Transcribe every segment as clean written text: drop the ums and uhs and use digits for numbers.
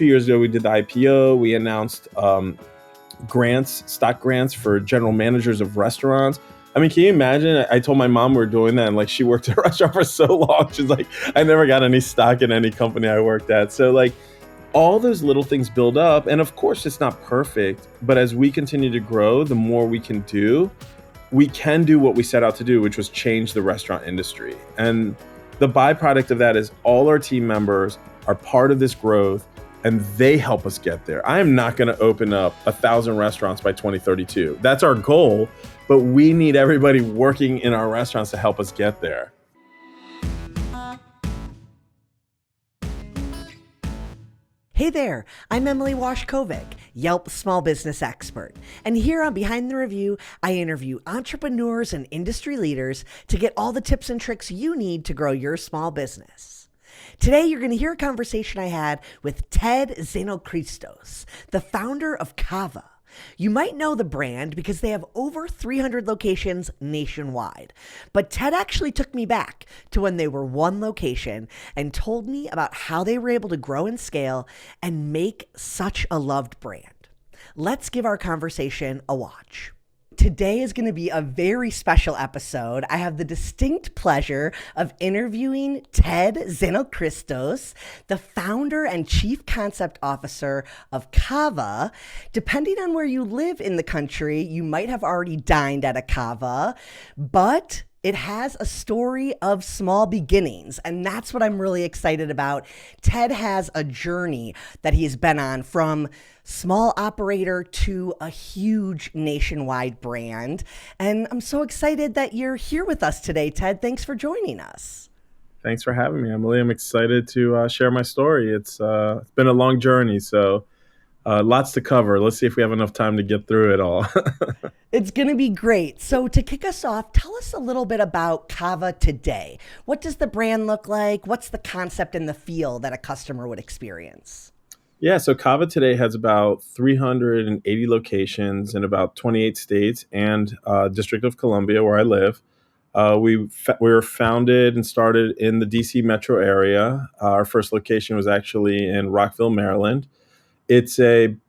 2 years ago, we did the IPO. We announced stock grants for general managers of restaurants. I mean, can you imagine? I told my mom we were doing that, and like she worked at a restaurant for so long. She's like, I never got any stock in any company I worked at. So like all those little things build up. And of course, it's not perfect. But as we continue to grow, the more we can do what we set out to do, which was change the restaurant industry. And the byproduct of that is all our team members are part of this growth, and they help us get there. I am not going to open up 1,000 restaurants by 2032. That's our goal, but we need everybody working in our restaurants to help us get there. Hey there, I'm Emily Washkovic, Yelp small business expert. And here on Behind the Review, I interview entrepreneurs and industry leaders to get all the tips and tricks you need to grow your small business. Today, you're going to hear a conversation I had with Ted Xenohristos, the founder of CAVA. You might know the brand because they have over 300 locations nationwide. But Ted actually took me back to when they were one location and told me about how they were able to grow and scale and make such a loved brand. Let's give our conversation a watch. Today is going to be a very special episode. I have the distinct pleasure of interviewing Ted Xenohristos, the founder and chief concept officer of CAVA. Depending on where you live in the country, you might have already dined at a CAVA, but it has a story of small beginnings, and that's what I'm really excited about. Ted has a journey that he has been on from small operator to a huge nationwide brand, and I'm so excited that you're here with us today, Ted. Thanks for joining us. Thanks for having me, Emily. I'm excited to share my story. It's been a long journey, so lots to cover. Let's see if we have enough time to get through it all. It's going to be great. So to kick us off, tell us a little bit about CAVA today. What does the brand look like? What's the concept and the feel that a customer would experience? Yeah, so CAVA today has about 380 locations in about 28 states and District of Columbia, where I live. We were founded and started in the DC metro area. Our first location was actually in Rockville, Maryland. It's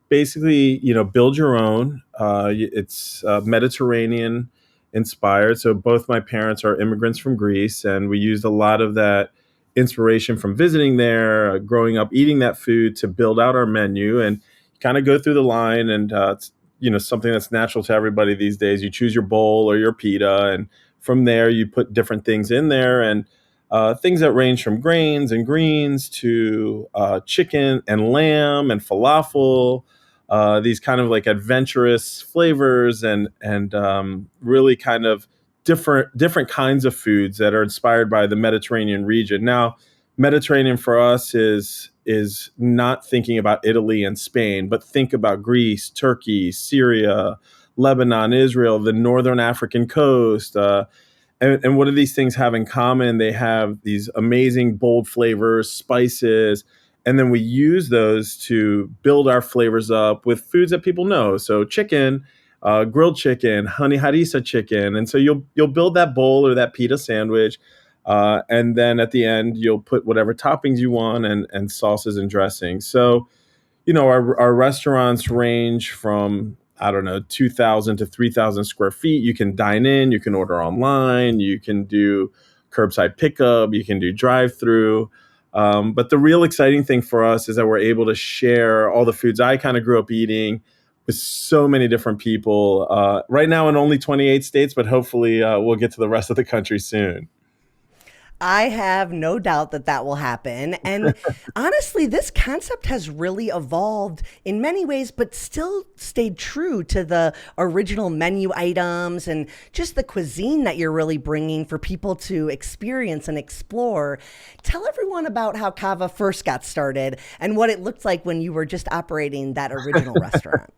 basically, build your own. It's Mediterranean inspired. So both my parents are immigrants from Greece, and we used a lot of that inspiration from visiting there, growing up eating that food to build out our menu and kind of go through the line. And it's, something that's natural to everybody these days. You choose your bowl or your pita, and from there you put different things in there, and things that range from grains and greens to chicken and lamb and falafel, these kind of like adventurous flavors and really kind of different kinds of foods that are inspired by the Mediterranean region. Now, Mediterranean for us is not thinking about Italy and Spain, but think about Greece, Turkey, Syria, Lebanon, Israel, the northern African coast. And what do these things have in common? They have these amazing, bold flavors, spices, and then we use those to build our flavors up with foods that people know. So chicken, grilled chicken, honey harissa chicken. And so you'll build that bowl or that pita sandwich, and then at the end, you'll put whatever toppings you want and sauces and dressings. So, our restaurants range from 2,000 to 3,000 square feet. You can dine in, you can order online, you can do curbside pickup, you can do drive-through. But the real exciting thing for us is that we're able to share all the foods I kind of grew up eating with so many different people. Right now in only 28 states, but hopefully we'll get to the rest of the country soon. I have no doubt that will happen. And honestly, this concept has really evolved in many ways, but still stayed true to the original menu items and just the cuisine that you're really bringing for people to experience and explore. Tell everyone about how CAVA first got started and what it looked like when you were just operating that original restaurant.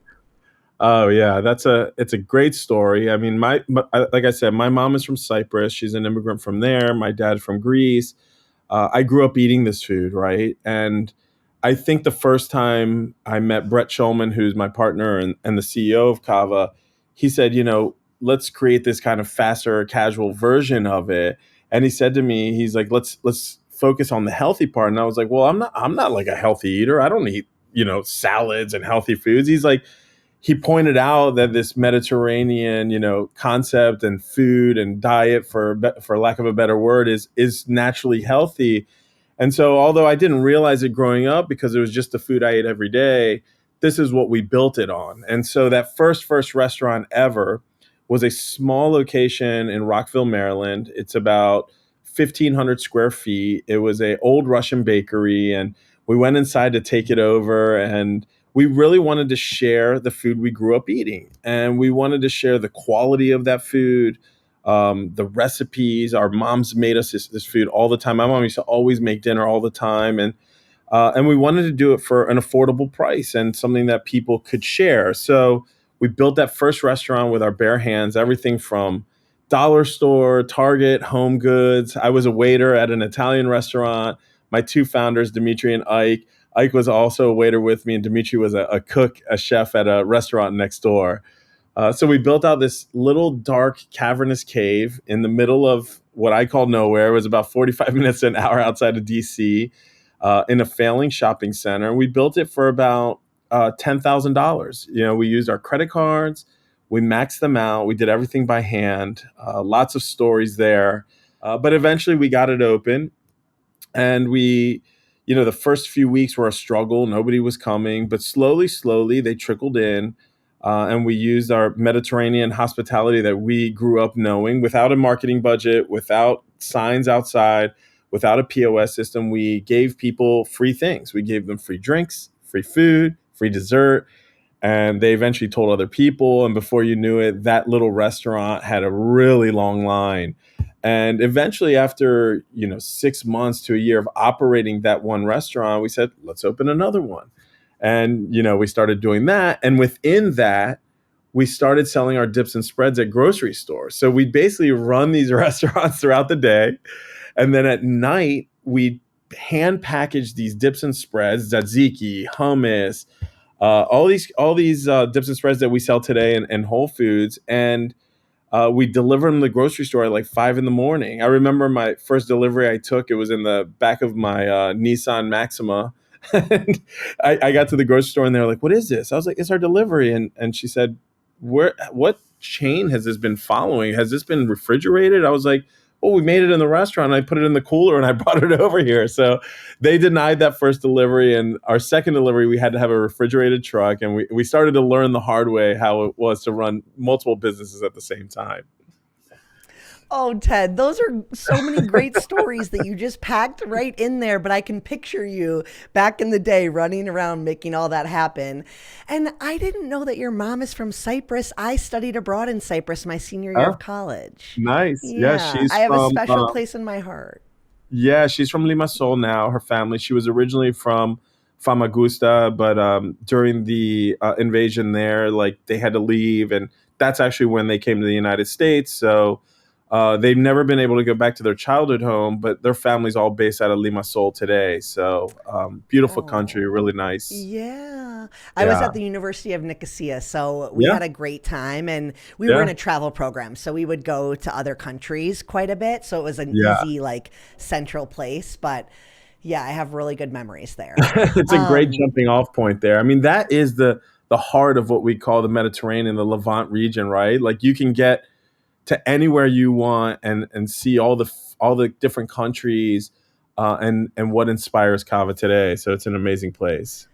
Oh yeah, it's a great story. I mean, like I said, my mom is from Cyprus. She's an immigrant from there. My dad from Greece. I grew up eating this food, right? And I think the first time I met Brett Schulman, who's my partner and the CEO of CAVA, he said, let's create this kind of faster, casual version of it. And he said to me, he's like, let's focus on the healthy part. And I was like, well, I'm not like a healthy eater. I don't eat salads and healthy foods. He pointed out that this Mediterranean, concept and food and diet, for lack of a better word, is naturally healthy. And so, although I didn't realize it growing up because it was just the food I ate every day, this is what we built it on. And so, that first restaurant ever was a small location in Rockville, Maryland. It's about 1,500 square feet. It was a old Russian bakery, and we went inside to take it over. And we really wanted to share the food we grew up eating, and we wanted to share the quality of that food, the recipes. Our moms made us this food all the time. My mom used to always make dinner all the time, and we wanted to do it for an affordable price and something that people could share. So we built that first restaurant with our bare hands, everything from dollar store, Target, Home Goods. I was a waiter at an Italian restaurant. My two founders, Dimitri and Ike. Ike was also a waiter with me, and Dimitri was a cook, a chef at a restaurant next door. So we built out this little dark cavernous cave in the middle of what I call nowhere. It was about 45 minutes to an hour outside of DC, in a failing shopping center. We built it for about $10,000. We used our credit cards. We maxed them out. We did everything by hand. Lots of stories there. But eventually we got it open, and the first few weeks were a struggle. Nobody was coming, but slowly they trickled in. And we used our Mediterranean hospitality that we grew up knowing, without a marketing budget, without signs outside, without a POS system. We gave people free things. We gave them free drinks, free food, free dessert. And they eventually told other people. And before you knew it, that little restaurant had a really long line. And eventually, after 6 months to a year of operating that one restaurant, we said, let's open another one. And we started doing that. And within that, we started selling our dips and spreads at grocery stores. So we basically run these restaurants throughout the day. And then at night, we hand package these dips and spreads, tzatziki, hummus, all these dips and spreads that we sell today in Whole Foods. And we deliver them to the grocery store at like 5 a.m. I remember my first delivery I took. It was in the back of my Nissan Maxima. And I got to the grocery store and they were like, "What is this?" I was like, "It's our delivery." And she said, What chain has this been following? Has this been refrigerated?" I was like, "Well, we made it in the restaurant. And I put it in the cooler and I brought it over here." So they denied that first delivery. And our second delivery, we had to have a refrigerated truck. And we started to learn the hard way how it was to run multiple businesses at the same time. Oh, Ted, those are so many great stories that you just packed right in there. But I can picture you back in the day running around making all that happen. And I didn't know that your mom is from Cyprus. I studied abroad in Cyprus my senior year Oh, of college. nice. Yeah, Yeah, I have a special place in my heart. she's from Limassol now. Her family. She was originally from Famagusta, but during the invasion there, like they had to leave, and that's actually when they came to the United States. So they've never been able to go back to their childhood home, but their family's all based out of Limassol today. So beautiful country, Oh, really nice. yeah. I was Yeah, at the University of Nicosia, so we yeah, had a great time and we were in yeah, a travel program. So we would go to other countries quite a bit. So it was an yeah. easy, like, central place. But yeah, I have really good memories there. It's a great Um, jumping off point there. I mean, that is the heart of what we call the Mediterranean, the Levant region, right? Like you can get to anywhere you want and see all the different countries, and what inspires Cava today. So it's an amazing place.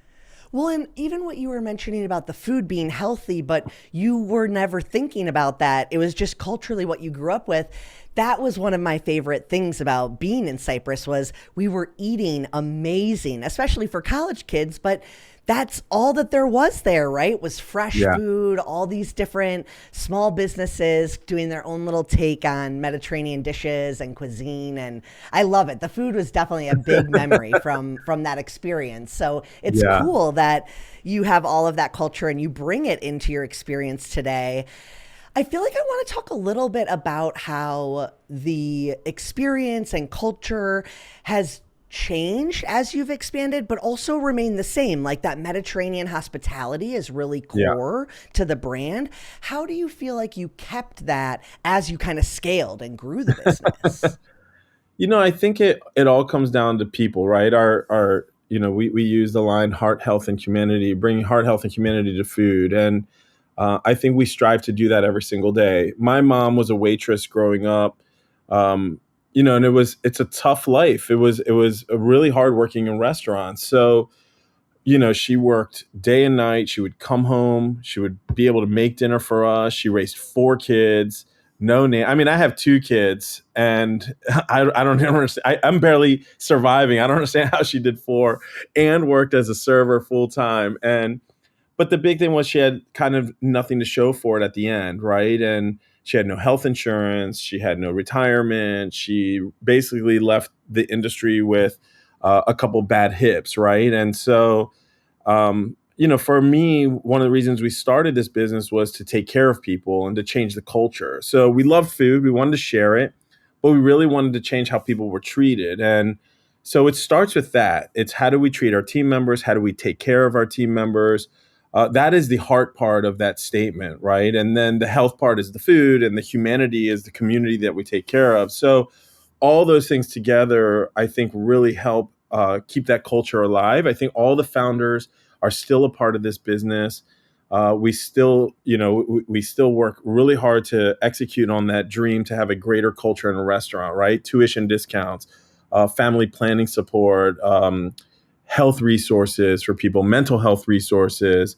Well, and even what you were mentioning about the food being healthy, but you were never thinking about that. It was just culturally what you grew up with. That was one of my favorite things about being in Cyprus was we were eating amazing, especially for college kids, but that's all that there was there, right? Was fresh Yeah, food, all these different small businesses doing their own little take on Mediterranean dishes and cuisine, and I love it. The food was definitely a big memory from that experience. So it's yeah. cool that you have all of that culture and you bring it into your experience today. I feel like I want to talk a little bit about how the experience and culture has changed as you've expanded, but also remained the same. Like that Mediterranean hospitality is really Yeah. core to the brand. How do you feel like you kept that as you kind of scaled and grew the business? I think it all comes down to people, right? Our we use the line heart, health, and humanity, bringing heart, health, and humanity to food. And I think we strive to do that every single day. My mom was a waitress growing up, and it's a tough life. It was a really hard working in restaurants. So, she worked day and night. She would come home. She would be able to make dinner for us. She raised four kids. No name. I mean, I have two kids, and I don't understand. I'm barely surviving. I don't understand how she did four and worked as a server full time. But the big thing was she had kind of nothing to show for it at the end, right? And she had no health insurance. She had no retirement. She basically left the industry with a couple bad hips, right? And so for me, one of the reasons we started this business was to take care of people and to change the culture. So we loved food, we wanted to share it, but we really wanted to change how people were treated. And so it starts with that. It's how do we treat our team members? How do we take care of our team members? That is the heart part of that statement, right? And then the health part is the food, and the humanity is the community that we take care of. So all those things together, I think, really help keep that culture alive. I think all the founders are still a part of this business. We still, we still work really hard to execute on that dream to have a greater culture in a restaurant, right? Tuition discounts, family planning support, health resources for people, mental health resources,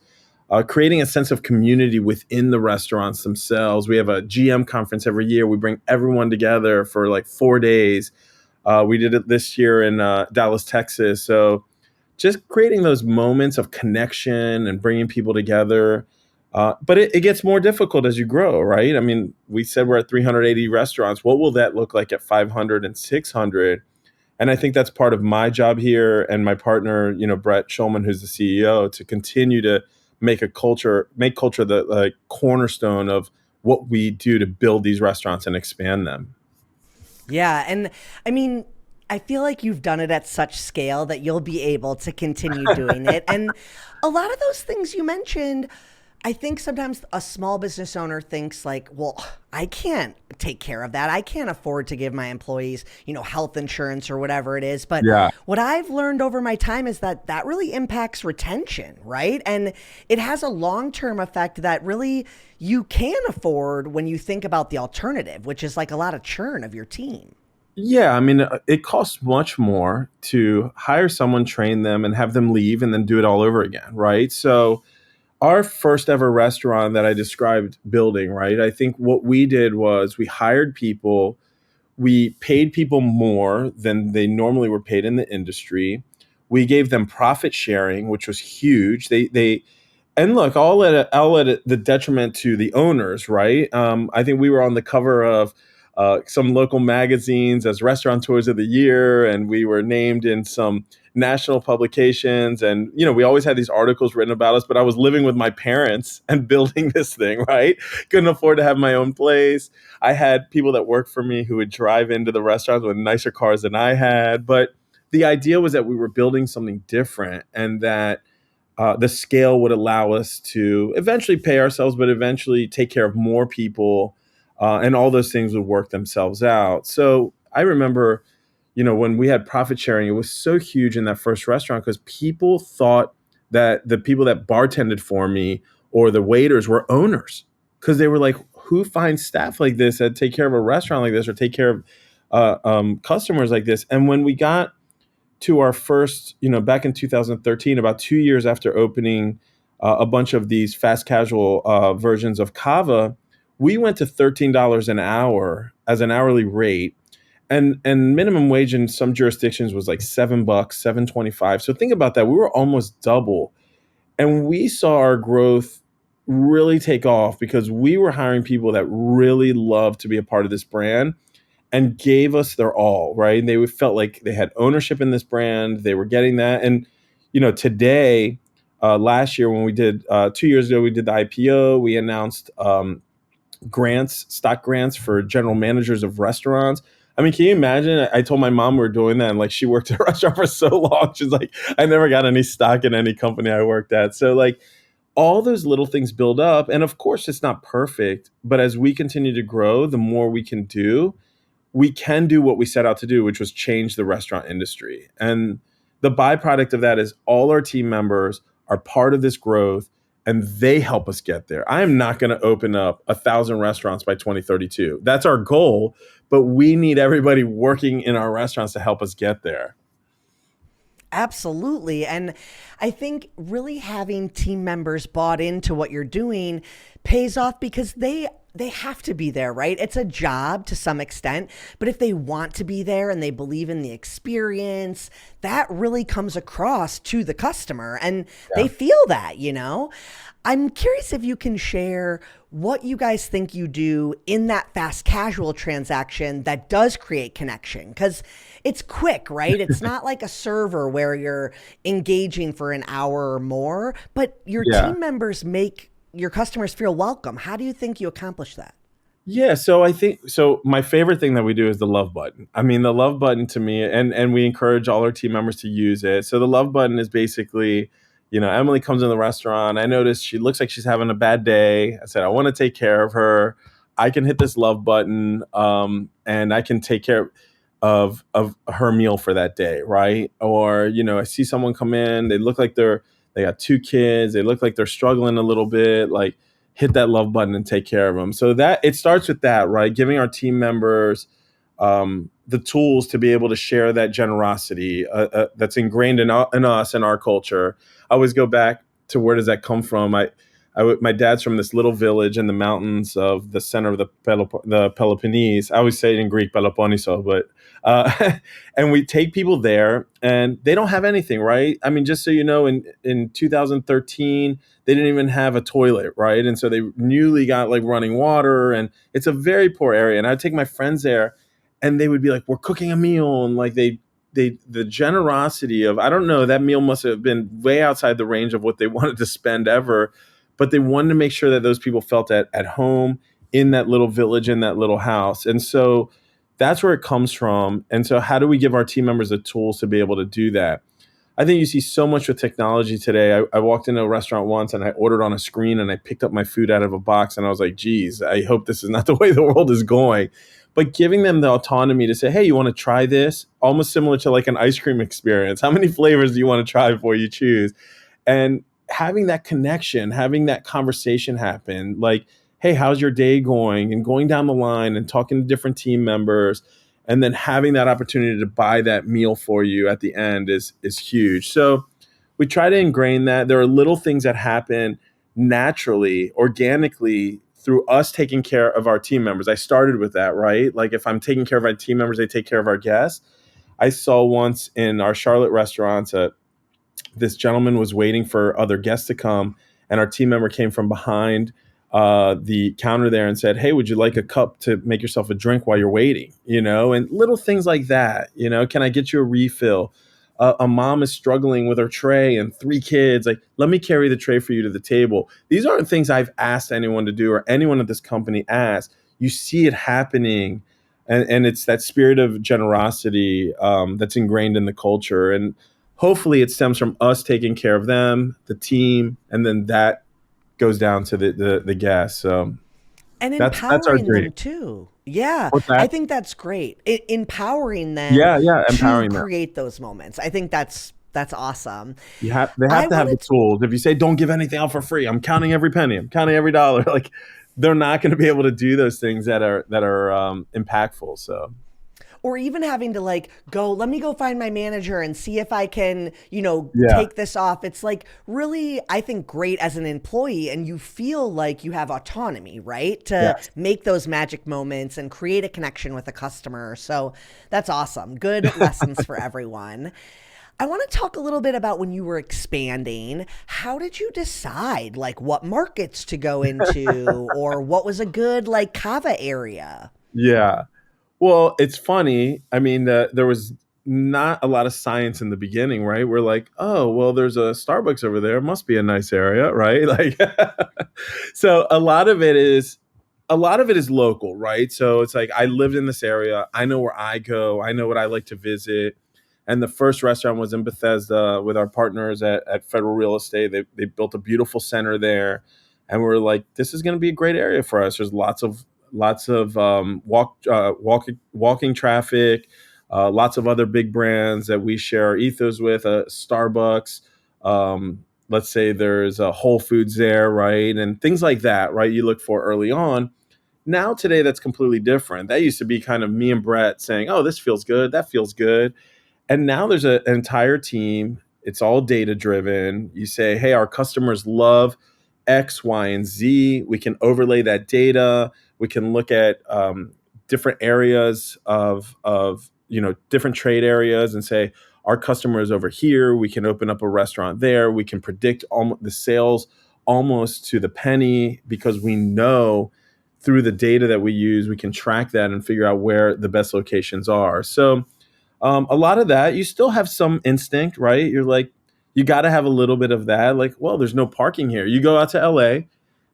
creating a sense of community within the restaurants themselves. We have a GM conference every year. We bring everyone together for like 4 days. We did it this year in Dallas, Texas. So just creating those moments of connection and bringing people together. But it gets more difficult as you grow, right? I mean, we said we're at 380 restaurants. What will that look like at 500 and 600? And I think that's part of my job here and my partner, Brett Schulman, who's the CEO, to continue to make culture the cornerstone of what we do to build these restaurants and expand them. Yeah. And I mean, I feel like you've done it at such scale that you'll be able to continue doing it. And a lot of those things you mentioned, I think sometimes a small business owner thinks like, well, I can't take care of that. I can't afford to give my employees, health insurance or whatever it is. But Yeah. what I've learned over my time is that really impacts retention, right? And it has a long-term effect that really you can afford when you think about the alternative, which is like a lot of churn of your team. Yeah, I mean, it costs much more to hire someone, train them, and have them leave and then do it all over again, right? So our first ever restaurant that I described building, right? I think what we did was we hired people, we paid people more than they normally were paid in the industry. We gave them profit sharing, which was huge. They and look, all at the detriment to the owners, right? I think we were on the cover of some local magazines as restaurateurs of the year, and we were named in some national publications. And we always had these articles written about us. But I was living with my parents and building this thing, right? Couldn't afford to have my own place. I had people that worked for me who would drive into the restaurants with nicer cars than I had. But the idea was that we were building something different, and that the scale would allow us to eventually pay ourselves, but eventually take care of more people, and all those things would work themselves out. So I remember, when we had profit sharing, it was so huge in that first restaurant because people thought that the people that bartended for me or the waiters were owners, because they were like, who finds staff like this that take care of a restaurant like this or take care of customers like this? And when we got to our first, back in 2013, about 2 years after opening a bunch of these fast casual versions of CAVA, we went to $13 an hour as an hourly rate. And minimum wage in some jurisdictions was like $7, 7.25. So think about that. We were almost double. And we saw our growth really take off because we were hiring people that really loved to be a part of this brand and gave us their all, right? And they felt like they had ownership in this brand. They were getting that. And, today, last year when we did, 2 years ago, we did the IPO, we announced stock grants for general managers of restaurants. I mean, can you imagine? I told my mom we were doing that, and like she worked at a restaurant for so long. She's like, I never got any stock in any company I worked at. So like all those little things build up. And of course, it's not perfect. But as we continue to grow, the more we can do what we set out to do, which was change the restaurant industry. And the byproduct of that is all our team members are part of this growth and they help us get there. I am not going to open up 1,000 restaurants by 2032. That's our goal, but we need everybody working in our restaurants to help us get there. Absolutely. And I think really having team members bought into what you're doing pays off because they have to be there, right? It's a job to some extent, but if they want to be there and they believe in the experience, that really comes across to the customer and they Yeah. feel that, you know? I'm curious if you can share what you guys think you do in that fast casual transaction that does create connection. Because it's quick, right? It's not like a server where you're engaging for an hour or more, but your Yeah. team members make your customers feel welcome. How do you think you accomplish that? Yeah, so I think so my favorite thing that we do is the love button. I mean, the love button to me and we encourage all our team members to use it. So the love button is basically, Emily comes in the restaurant. I notice she looks like she's having a bad day. I said, I want to take care of her. I can hit this love button, and I can take care of her meal for that day, right? Or, I see someone come in, they got two kids, they look like they're struggling a little bit, like hit that love button and take care of them. So that it starts with that, right? Giving our team members the tools to be able to share that generosity that's ingrained in us and our culture. I always go back to where does that come from? My dad's from this little village in the mountains of the center of the Peloponnese. I always say it in Greek, Peloponiso, but and we take people there, and they don't have anything, right? I mean, just so you know, in 2013, they didn't even have a toilet, right? And so they newly got like running water, and it's a very poor area. And I'd take my friends there, and they would be like, "We're cooking a meal," and like the generosity of, I don't know, that meal must have been way outside the range of what they wanted to spend ever, but they wanted to make sure that those people felt at home in that little village, in that little house. And so that's where it comes from. And so how do we give our team members the tools to be able to do that? I think you see so much with technology today. I walked into a restaurant once and I ordered on a screen and I picked up my food out of a box and I was like, geez, I hope this is not the way the world is going. But giving them the autonomy to say, hey, you want to try this? Almost similar to like an ice cream experience. How many flavors do you want to try before you choose? And having that connection, having that conversation happen, like, hey, how's your day going? And going down the line and talking to different team members, and then having that opportunity to buy that meal for you at the end is huge. So we try to ingrain that. There are little things that happen naturally, organically through us taking care of our team members. I started with that, right? Like if I'm taking care of our team members, they take care of our guests. I saw once in our Charlotte restaurants this gentleman was waiting for other guests to come, and our team member came from behind the counter there and said, hey, would you like a cup to make yourself a drink while you're waiting? And little things like that. Can I get you a refill? A mom is struggling with her tray and three kids. Like, let me carry the tray for you to the table. These aren't things I've asked anyone to do or anyone at this company asked. You see it happening. And it's that spirit of generosity that's ingrained in the culture. And hopefully it stems from us taking care of them, the team, and then that goes down to the guests. So And that's our empowering dream. them too. Yeah, What's I that? think that's great. Empowering them Yeah, yeah, to empowering them. create those moments. I think that's awesome. They have I to have the wanted tools. If you say don't give anything out for free, I'm counting every penny, I'm counting every dollar. Like they're not going to be able to do those things that are impactful. So or even having to like go, let me go find my manager and see if I can, yeah, take this off. It's like really, I think, great as an employee, and you feel like you have autonomy, right? To yes. make those magic moments and create a connection with a customer. So that's awesome. Good lessons for everyone. I want to talk a little bit about when you were expanding. How did you decide like what markets to go into or what was a good like CAVA area? Yeah. Well, it's funny. I mean, there was not a lot of science in the beginning, right? We're like, oh, well, there's a Starbucks over there. Must be a nice area, right? Like, so a lot of it is local, right? So it's like I lived in this area. I know where I go. I know what I like to visit. And the first restaurant was in Bethesda with our partners at Federal Real Estate. They built a beautiful center there, and we're like, this is going to be a great area for us. There's lots of walking traffic. lots of other big brands that we share our ethos with, Starbucks. Let's say there's a Whole Foods there, right? And things like that, right? You look for early on. Now, today, that's completely different. That used to be kind of me and Brett saying, oh, this feels good. That feels good. And now there's an entire team. It's all data driven. You say, hey, our customers love X, Y, and Z. We can overlay that data. We can look at different areas of different trade areas and say, our customer is over here. We can open up a restaurant there. We can predict the sales almost to the penny because we know through the data that we use, we can track that and figure out where the best locations are. So a lot of that, you still have some instinct, right? You're like, you got to have a little bit of that. Like, well, there's no parking here. You go out to LA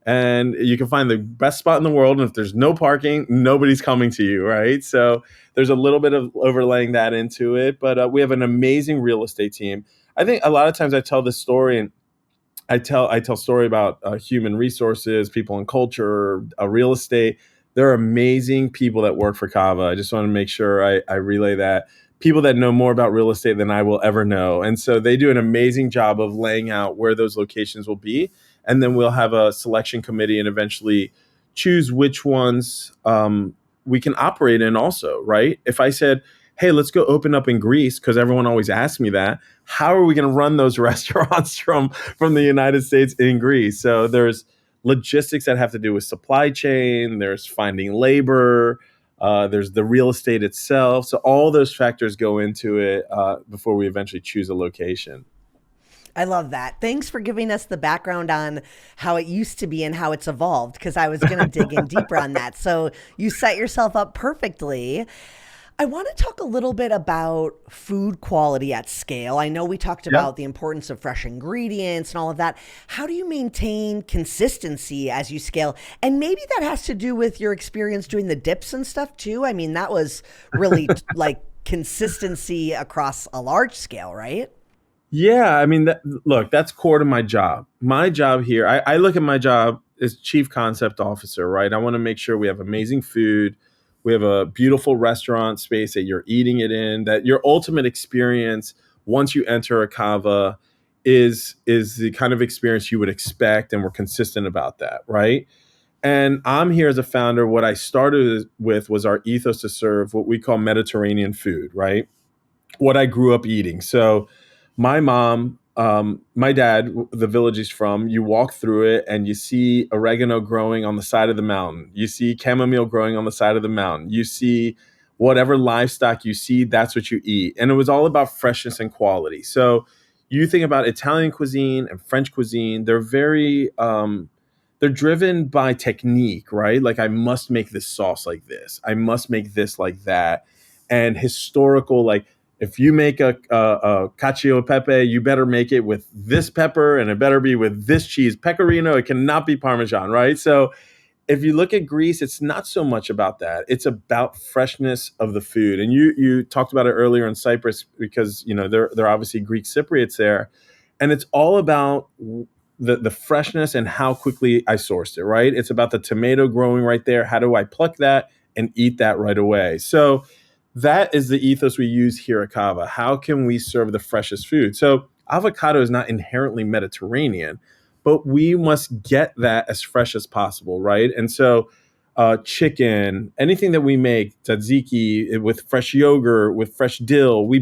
and you can find the best spot in the world. And if there's no parking, nobody's coming to you, right? So there's a little bit of overlaying that into it. But we have an amazing real estate team. I think a lot of times I tell this story, and I tell story about human resources, people and culture, real estate. There are amazing people that work for CAVA. I just want to make sure I relay that. People that know more about real estate than I will ever know. And so they do an amazing job of laying out where those locations will be. And then we'll have a selection committee and eventually choose which ones we can operate in also, right? If I said, hey, let's go open up in Greece, because everyone always asks me that, how are we going to run those restaurants from the United States in Greece? So there's logistics that have to do with supply chain, there's finding labor, there's the real estate itself. So all those factors go into it before we eventually choose a location. I love that. Thanks for giving us the background on how it used to be and how it's evolved, because I was going to dig in deeper on that. So you set yourself up perfectly. I want to talk a little bit about food quality at scale. I know we talked Yep. about the importance of fresh ingredients and all of that. How do you maintain consistency as you scale? And maybe that has to do with your experience doing the dips and stuff too. I mean, that was really like consistency across a large scale, right? Yeah, I mean, look, that's core to my job. My job here, I look at my job as chief concept officer, right? I want to make sure we have amazing food, we have a beautiful restaurant space that you're eating it in, that your ultimate experience once you enter a cava is the kind of experience you would expect, and we're consistent about that, right? And I'm here as a founder. What I started with was our ethos to serve what we call Mediterranean food, right? What I grew up eating. So my mom, my dad, the village he's from, you walk through it and you see oregano growing on the side of the mountain. You see chamomile growing on the side of the mountain. You see whatever livestock you see, that's what you eat. And it was all about freshness and quality. So you think about Italian cuisine and French cuisine, they're driven by technique, right? Like, I must make this sauce like this. I must make this like that. And historical, like, if you make a cacio e pepe, you better make it with this pepper and it better be with this cheese. Pecorino, it cannot be Parmesan, right? So if you look at Greece, it's not so much about that. It's about freshness of the food. And you talked about it earlier in Cyprus because, they're obviously Greek Cypriots there. And it's all about the freshness and how quickly I sourced it, right? It's about the tomato growing right there. How do I pluck that and eat that right away? So that is the ethos we use here at Cava. How can we serve the freshest food? So avocado is not inherently Mediterranean, but we must get that as fresh as possible, right? And so chicken, anything that we make, tzatziki with fresh yogurt, with fresh dill, we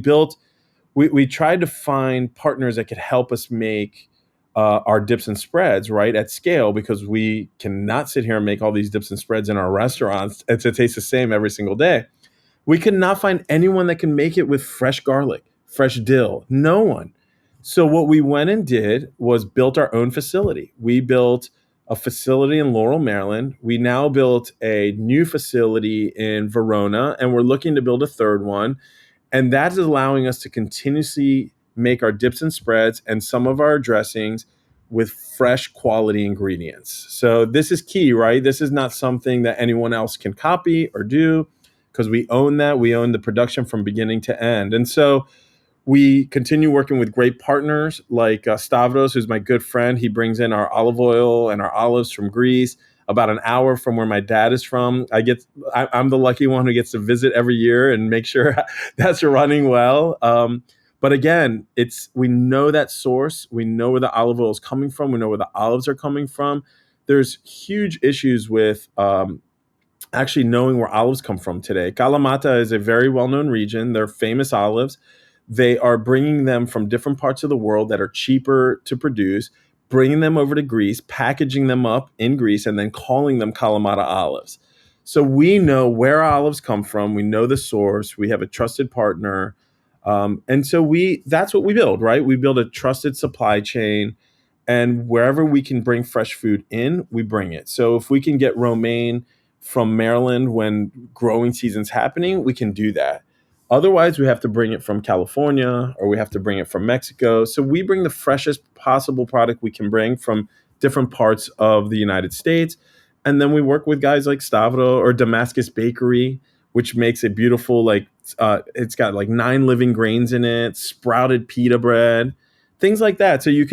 tried to find partners that could help us make our dips and spreads right at scale, because we cannot sit here and make all these dips and spreads in our restaurants and to taste the same every single day. We could not find anyone that can make it with fresh garlic, fresh dill. No one. So what we went and did was built our own facility. We built a facility in Laurel, Maryland. We now built a new facility in Verona, and we're looking to build a third one. And that is allowing us to continuously make our dips and spreads and some of our dressings with fresh quality ingredients. So this is key, right? This is not something that anyone else can copy or do, because we own that. We own the production from beginning to end. And so we continue working with great partners like Stavros, who's my good friend. He brings in our olive oil and our olives from Greece. about an hour from where my dad is from. I'm the lucky one who gets to visit every year and make sure that's running well. But again, we know that source. We know where the olive oil is coming from. We know where the olives are coming from. There's huge issues with actually knowing where olives come from today. Kalamata is a very well-known region. They're famous olives. They are bringing them from different parts of the world that are cheaper to produce, bringing them over to Greece, packaging them up in Greece, and then calling them Kalamata olives. So we know where olives come from. We know the source. We have a trusted partner. And so that's what we build, right? We build a trusted supply chain, and wherever we can bring fresh food in, we bring it. So if we can get romaine from Maryland when growing season's happening, we can do that. Otherwise, we have to bring it from California or we have to bring it from Mexico. So we bring the freshest possible product we can bring from different parts of the United States. And then we work with guys like Stavro or Damascus Bakery, which makes a beautiful, it's got like 9 living grains in it, sprouted pita bread, things like that. So you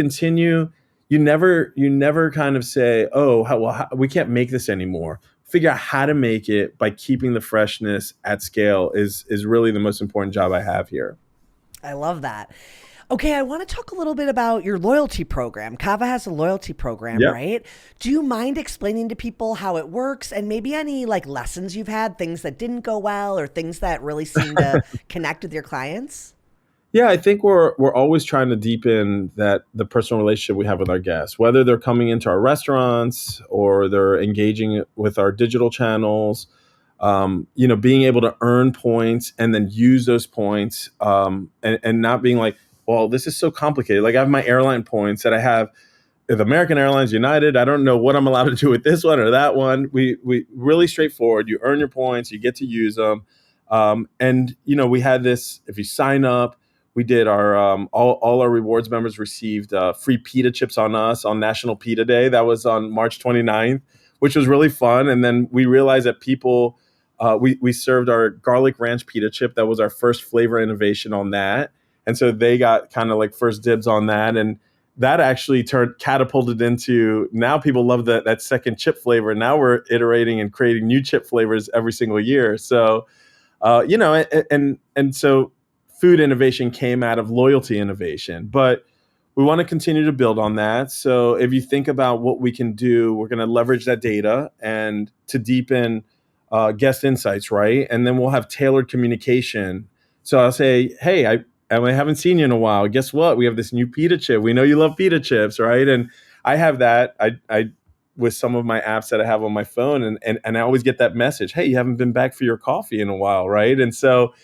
never kind of say, oh, we can't make this anymore. Figure out how to make it by keeping the freshness at scale is really the most important job I have here. I love that. Okay, I want to talk a little bit about your loyalty program. CAVA has a loyalty program, Yep. right? Do you mind explaining to people how it works and maybe any like lessons you've had, things that didn't go well or things that really seem to connect with your clients? Yeah, I think we're always trying to deepen the personal relationship we have with our guests, whether they're coming into our restaurants or they're engaging with our digital channels. Being able to earn points and then use those points, and not being like, well, this is so complicated. Like I have my airline points that I have with American Airlines, United. I don't know what I'm allowed to do with this one or that one. We really straightforward. You earn your points, you get to use them, and we had this. If you sign up, we did our all our rewards members received free pita chips on us on National Pita Day. That was on March 29th, which was really fun. And then we realized that people, we served our garlic ranch pita chip. That was our first flavor innovation on that. And so they got kind of like first dibs on that. And that actually catapulted into, now people love that second chip flavor. Now we're iterating and creating new chip flavors every single year. So, and so food innovation came out of loyalty innovation, but we want to continue to build on that. So if you think about what we can do, we're going to leverage that data and to deepen guest insights, right? And then we'll have tailored communication. So I'll say, hey, I haven't seen you in a while. Guess what? We have this new pita chip. We know you love pita chips, right? And I have that. I with some of my apps that I have on my phone, and I always get that message, hey, you haven't been back for your coffee in a while, right? And so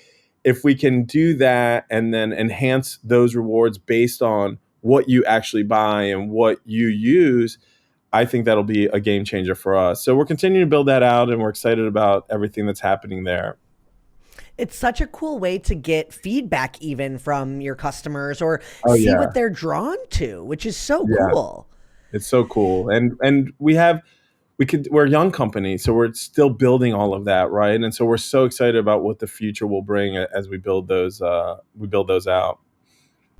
if we can do that and then enhance those rewards based on what you actually buy and what you use, I think that'll be a game changer for us. So we're continuing to build that out, and we're excited about everything that's happening there. It's such a cool way to get feedback even from your customers or Oh see yeah, what they're drawn to, which is so yeah, cool. it's so cool, and we're a young company, so we're still building all of that, right? And so we're so excited about what the future will bring as we build those out.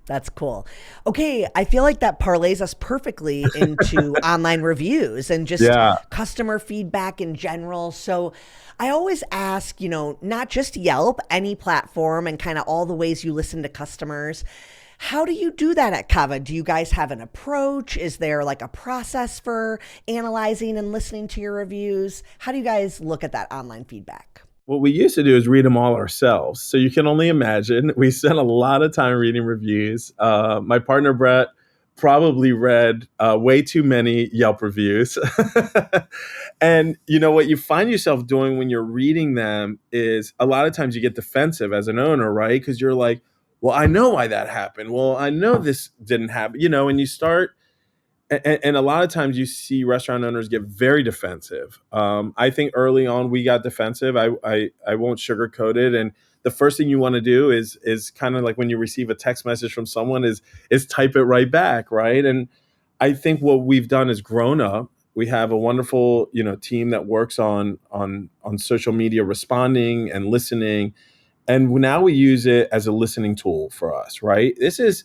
That's cool. Okay, I feel like that parlays us perfectly into online reviews and just Yeah. customer feedback in general. So I always ask, not just Yelp, any platform, and kind of all the ways you listen to customers. How do you do that at Kava? Do you guys have an approach? Is there like a process for analyzing and listening to your reviews? How do you guys look at that online feedback? What we used to do is read them all ourselves. So you can only imagine. We spent a lot of time reading reviews. My partner, Brett, probably read way too many Yelp reviews. And what you find yourself doing when you're reading them is a lot of times you get defensive as an owner, right? Because you're like, well, I know why that happened. Well, I know this didn't happen, and you start and a lot of times you see restaurant owners get very defensive. I think early on we got defensive. I won't sugarcoat it. And the first thing you want to do is kind of like when you receive a text message from someone is type it right back, right? And I think what we've done is grown up. We have a wonderful team that works on social media, responding and listening, and now we use it as a listening tool for us, right? This is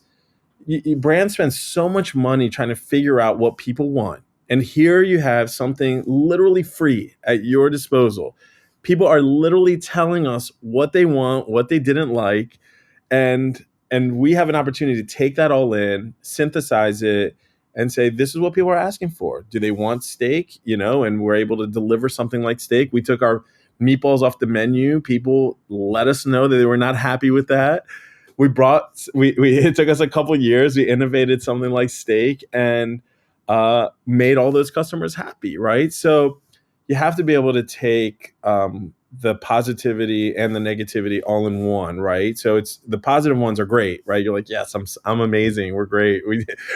brands spend so much money trying to figure out what people want. And here you have something literally free at your disposal. People are literally telling us what they want, what they didn't like, and we have an opportunity to take that all in, synthesize it, and say, this is what people are asking for. Do they want steak? And we're able to deliver something like steak. We took our meatballs off the menu. People let us know that they were not happy with that. We it took us a couple years. We innovated something like steak and made all those customers happy, right? So you have to be able to take the positivity and the negativity all in one, right? So it's the positive ones are great, right? You're like, yes, I'm amazing. We're great.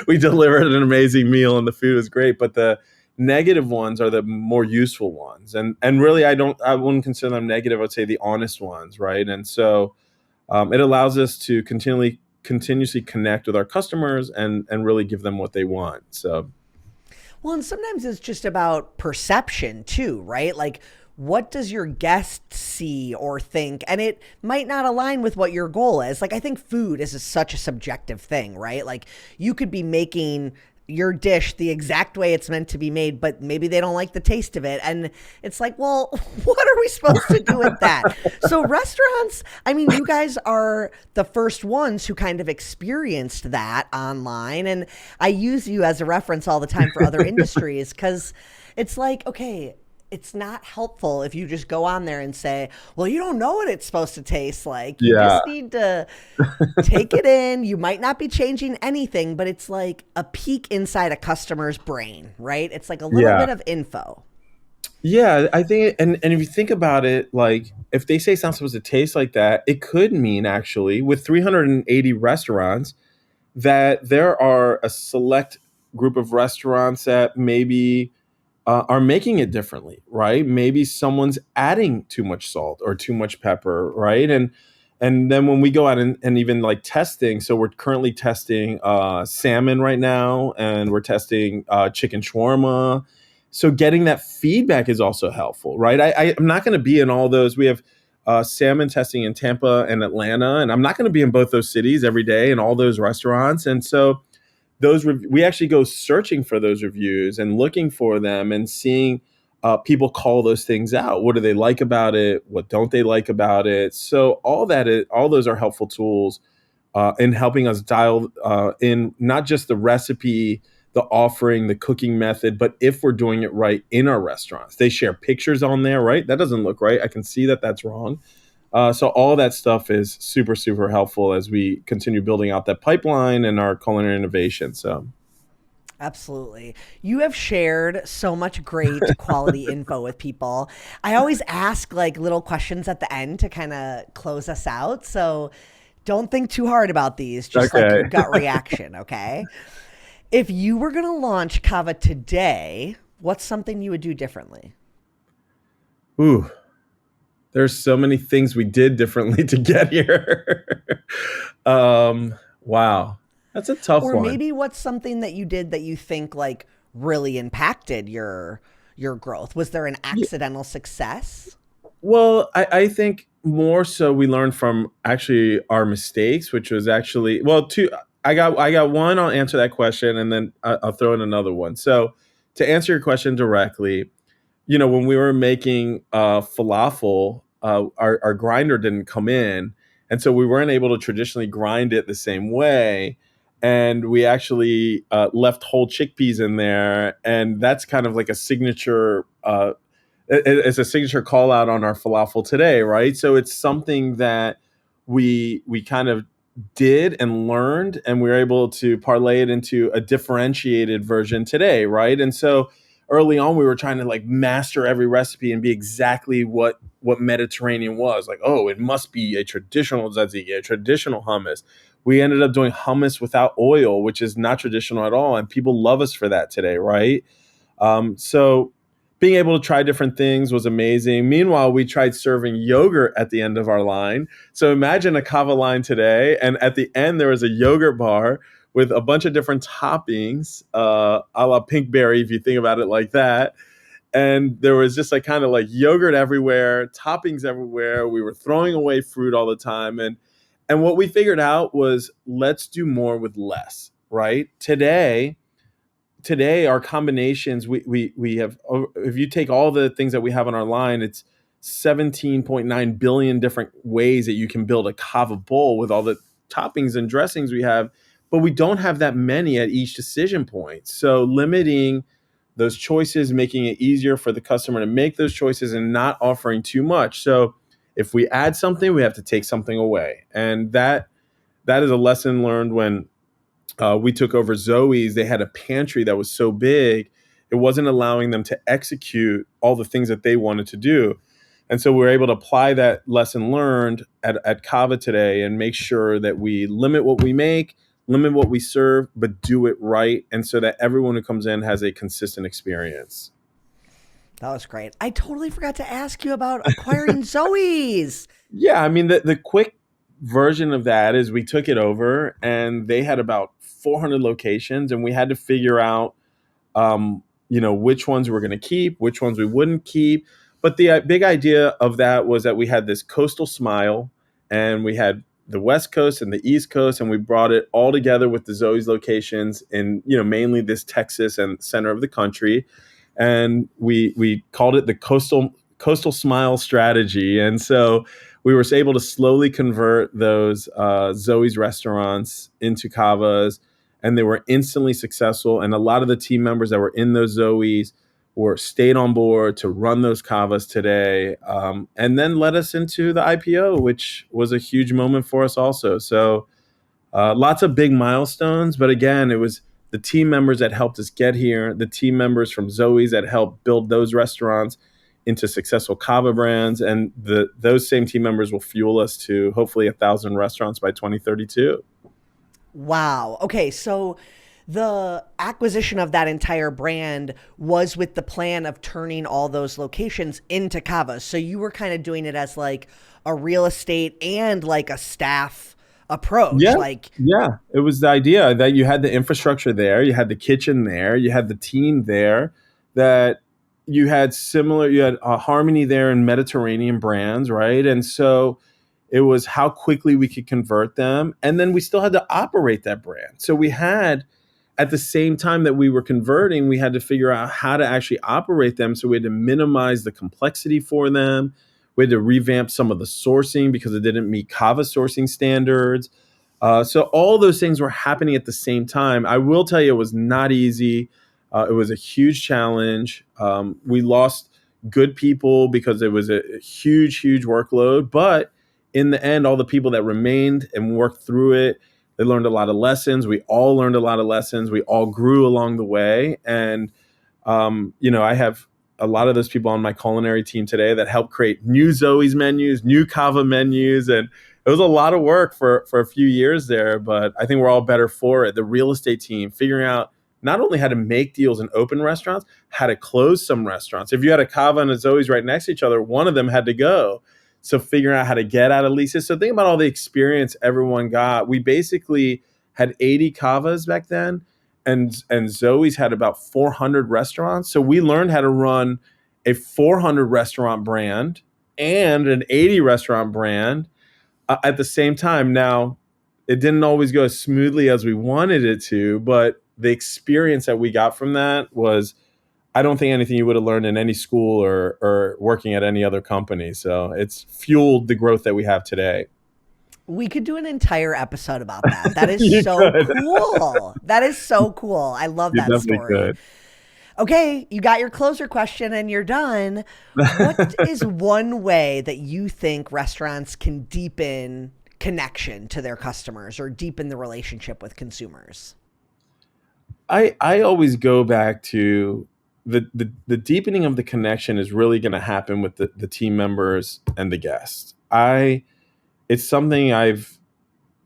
We delivered an amazing meal and the food is great. But the negative ones are the more useful ones. And really I wouldn't consider them negative. I would say the honest ones, right? And so it allows us to continuously connect with our customers and really give them what they want. So Well, and sometimes it's just about perception too, right? Like, what does your guest see or think? And it might not align with what your goal is. Like, I think food is such a subjective thing, right? Like, you could be making your dish the exact way it's meant to be made, but maybe they don't like the taste of it. And it's like, well, what are we supposed to do with that? So, restaurants, I mean, you guys are the first ones who kind of experienced that online. And I use you as a reference all the time for other industries because it's like, okay, it's not helpful if you just go on there and say, well, you don't know what it's supposed to taste like. You yeah, just need to take it in. You might not be changing anything, but it's like a peek inside a customer's brain, right? It's like a little yeah. bit of info. Yeah, I think, and if you think about it, like if they say it's not supposed to taste like that, it could mean actually with 380 restaurants that there are a select group of restaurants that maybe are making it differently, right? Maybe someone's adding too much salt or too much pepper, right? And then when we go out and even like testing, so we're currently testing salmon right now, and we're testing chicken shawarma. So getting that feedback is also helpful, right? I'm not going to be in all those. We have salmon testing in Tampa and Atlanta, and I'm not going to be in both those cities every day in all those restaurants. And so we actually go searching for those reviews and looking for them and seeing people call those things out. What do they like about it? What don't they like about it? So all those are helpful tools in helping us dial in not just the recipe, the offering, the cooking method, but if we're doing it right in our restaurants. They share pictures on there, right? That doesn't look right. I can see that that's wrong. So all that stuff is super, super helpful as we continue building out that pipeline and our culinary innovation. So Absolutely. You have shared so much great quality info with people. I always ask like little questions at the end to kind of close us out. So don't think too hard about these, just like okay. your gut reaction, okay? If you were going to launch Cava today, what's something you would do differently? Ooh, there's so many things we did differently to get here. Wow, that's a tough Or one. maybe what's something that you did that you think like really impacted your growth? Was there an accidental success? Well, I think more so we learned from actually our mistakes, which was actually well, two. I got one. I'll answer that question, and then I'll throw in another one. So, to answer your question directly, when we were making falafel, our grinder didn't come in, and so we weren't able to traditionally grind it the same way. And we actually left whole chickpeas in there, and that's kind of like a signature. It's a signature call out on our falafel today, right? So it's something that we kind of did and learned, and we were able to parlay it into a differentiated version today, right? And so early on, we were trying to like master every recipe and be exactly what Mediterranean was. Like, oh, it must be a traditional tzatziki, a traditional hummus. We ended up doing hummus without oil, which is not traditional at all, and people love us for that today, right? So being able to try different things was amazing. Meanwhile, we tried serving yogurt at the end of our line. So imagine a kava line today, and at the end there was a yogurt bar with a bunch of different toppings, a la pinkberry, if you think about it like that. And there was just like kind of like yogurt everywhere, toppings everywhere. We were throwing away fruit all the time, and what we figured out was let's do more with less. Right today, today our combinations, we have, if you take all the things that we have on our line, it's 17.9 billion different ways that you can build a cava bowl with all the toppings and dressings we have, but we don't have that many at each decision point. So limiting those choices, making it easier for the customer to make those choices and not offering too much. So if we add something, we have to take something away. And that is a lesson learned when we took over Zoe's. They had a pantry that was so big, it wasn't allowing them to execute all the things that they wanted to do. And so we were able to apply that lesson learned at CAVA today and make sure that we limit what we make, limit what we serve, but do it right. And so that everyone who comes in has a consistent experience. That was great. I totally forgot to ask you about acquiring Zoe's. Yeah, I mean, the quick version of that is we took it over and they had about 400 locations, and we had to figure out which ones we're going to keep, which ones we wouldn't keep. But the big idea of that was that we had this coastal smile, and we had the West Coast and the East Coast, and we brought it all together with the Zoe's locations in, mainly this Texas and center of the country. And we called it the coastal smile strategy. And so we were able to slowly convert those Zoe's restaurants into Cavas, and they were instantly successful. And a lot of the team members that were in those Zoe's were stayed on board to run those Cavas today, and then led us into the IPO, which was a huge moment for us also. So lots of big milestones, but again, it was the team members that helped us get here, the team members from Zoe's that helped build those restaurants into successful Cava brands, and those same team members will fuel us to hopefully 1,000 restaurants by 2032. Wow. Okay, so the acquisition of that entire brand was with the plan of turning all those locations into Cavas. So you were kind of doing it as like a real estate and like a staff approach. Yeah, Like, yeah. It was the idea that you had the infrastructure there, you had the kitchen there, you had the team there, that you had a harmony there in Mediterranean brands, right? And so it was how quickly we could convert them, and then we still had to operate that brand. So we had, at the same time that we were converting, we had to figure out how to actually operate them. So we had to minimize the complexity for them. We had to revamp some of the sourcing because it didn't meet CAVA sourcing standards. So all those things were happening at the same time. I will tell you, it was not easy. It was a huge challenge. We lost good people because it was a huge, huge workload. But in the end, all the people that remained and worked through it, they learned a lot of lessons. We all learned a lot of lessons. We all grew along the way. And, I have a lot of those people on my culinary team today that helped create new Zoe's menus, new Cava menus. And it was a lot of work for a few years there, but I think we're all better for it. The real estate team figuring out not only how to make deals and open restaurants, how to close some restaurants. If you had a Cava and a Zoe's right next to each other, one of them had to go. So figuring out how to get out of leases. So think about all the experience everyone got. We basically had 80 Cavas back then, and Zoe's had about 400 restaurants. So we learned how to run a 400 restaurant brand and an 80 restaurant brand at the same time. Now, it didn't always go as smoothly as we wanted it to, but the experience that we got from that was, I don't think, anything you would have learned in any school or working at any other company. So it's fueled the growth that we have today. we could do an entire episode about that. That is You so could. cool. That is so cool. I love You that definitely story. could. Okay, you got your closer question and you're done. What is one way that you think restaurants can deepen connection to their customers or deepen the relationship with consumers? I always go back to the deepening of the connection is really going to happen with the team members and the guests. It's something I've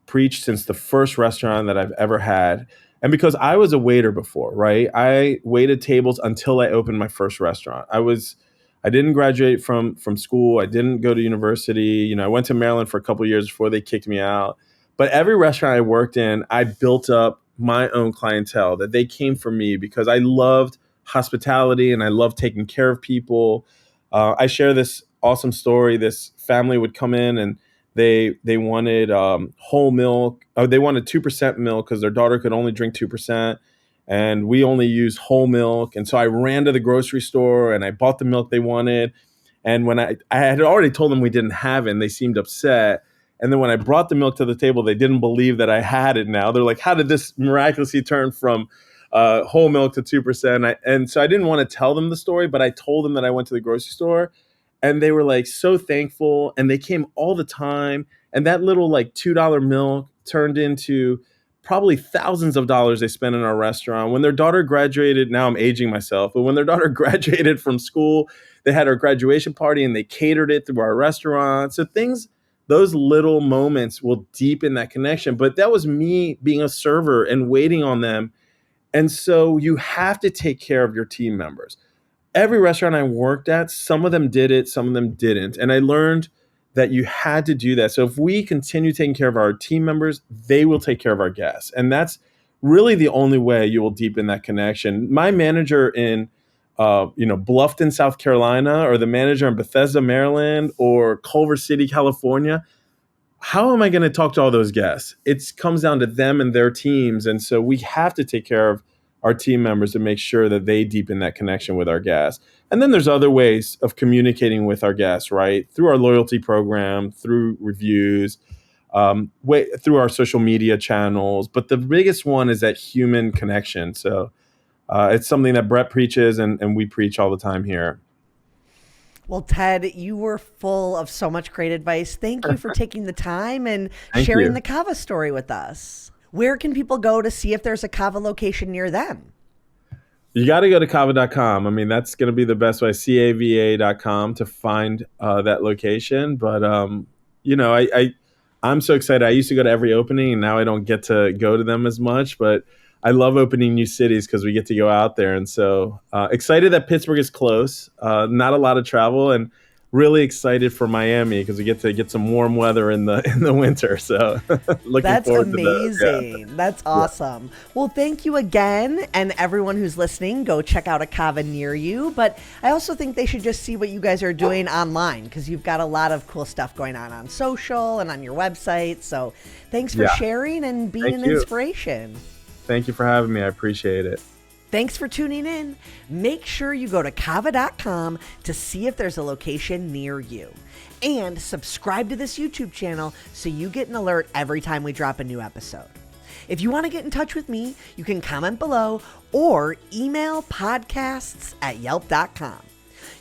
preached since the first restaurant that I've ever had. And because I was a waiter before, right? I waited tables until I opened my first restaurant. I didn't graduate from school. I didn't go to university. I went to Maryland for a couple of years before they kicked me out. But every restaurant I worked in, I built up my own clientele, that they came for me because I loved hospitality and I loved taking care of people. I share this awesome story. This family would come in and they wanted whole milk. They wanted 2% milk because their daughter could only drink 2%. and we only use whole milk. And so I ran to the grocery store and I bought the milk they wanted. And when I had already told them we didn't have it, and they seemed upset. And then when I brought the milk to the table, they didn't believe that I had it now. They're like, how did this miraculously turn from whole milk to 2%? And so I didn't want to tell them the story, but I told them that I went to the grocery store, and they were like so thankful, and they came all the time. And that little like $2 milk turned into probably thousands of dollars they spent in our restaurant. When their daughter graduated, now I'm aging myself, but when their daughter graduated from school, they had our graduation party and they catered it through our restaurant. So those little moments will deepen that connection. But that was me being a server and waiting on them. And so you have to take care of your team members. Every restaurant I worked at, some of them did it, some of them didn't. And I learned that you had to do that. So if we continue taking care of our team members, they will take care of our guests. And that's really the only way you will deepen that connection. My manager in Bluffton, South Carolina, or the manager in Bethesda, Maryland, or Culver City, California, how am I going to talk to all those guests? It comes down to them and their teams. And so we have to take care of our team members to make sure that they deepen that connection with our guests. And then there's other ways of communicating with our guests, right? Through our loyalty program, through reviews, through our social media channels. But the biggest one is that human connection. So it's something that Brett preaches and we preach all the time here. Well, Ted, you were full of so much great advice. Thank you for taking the time and Thank sharing you. the CAVA story with us. Where can people go to see if there's a CAVA location near them? You got to go to CAVA.com. I mean, that's going to be the best way, CAVA.com, to find that location. But, I'm so excited. I used to go to every opening, and now I don't get to go to them as much. But I love opening new cities because we get to go out there. And so excited that Pittsburgh is close, not a lot of travel, and really excited for Miami because we get to get some warm weather in the winter. So looking That's forward amazing. to that. That's awesome. Yeah. Well, thank you again. And everyone who's listening, go check out a CAVA near you. But I also think they should just see what you guys are doing online, because you've got a lot of cool stuff going on social and on your website. So thanks for sharing and being an inspiration. Thank you for having me. I appreciate it. Thanks for tuning in. Make sure you go to CAVA.com to see if there's a location near you. And subscribe to this YouTube channel so you get an alert every time we drop a new episode. If you want to get in touch with me, you can comment below or email podcasts@yelp.com.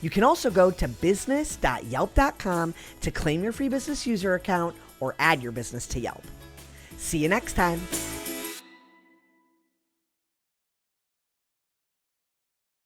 You can also go to business.yelp.com to claim your free business user account or add your business to Yelp. See you next time.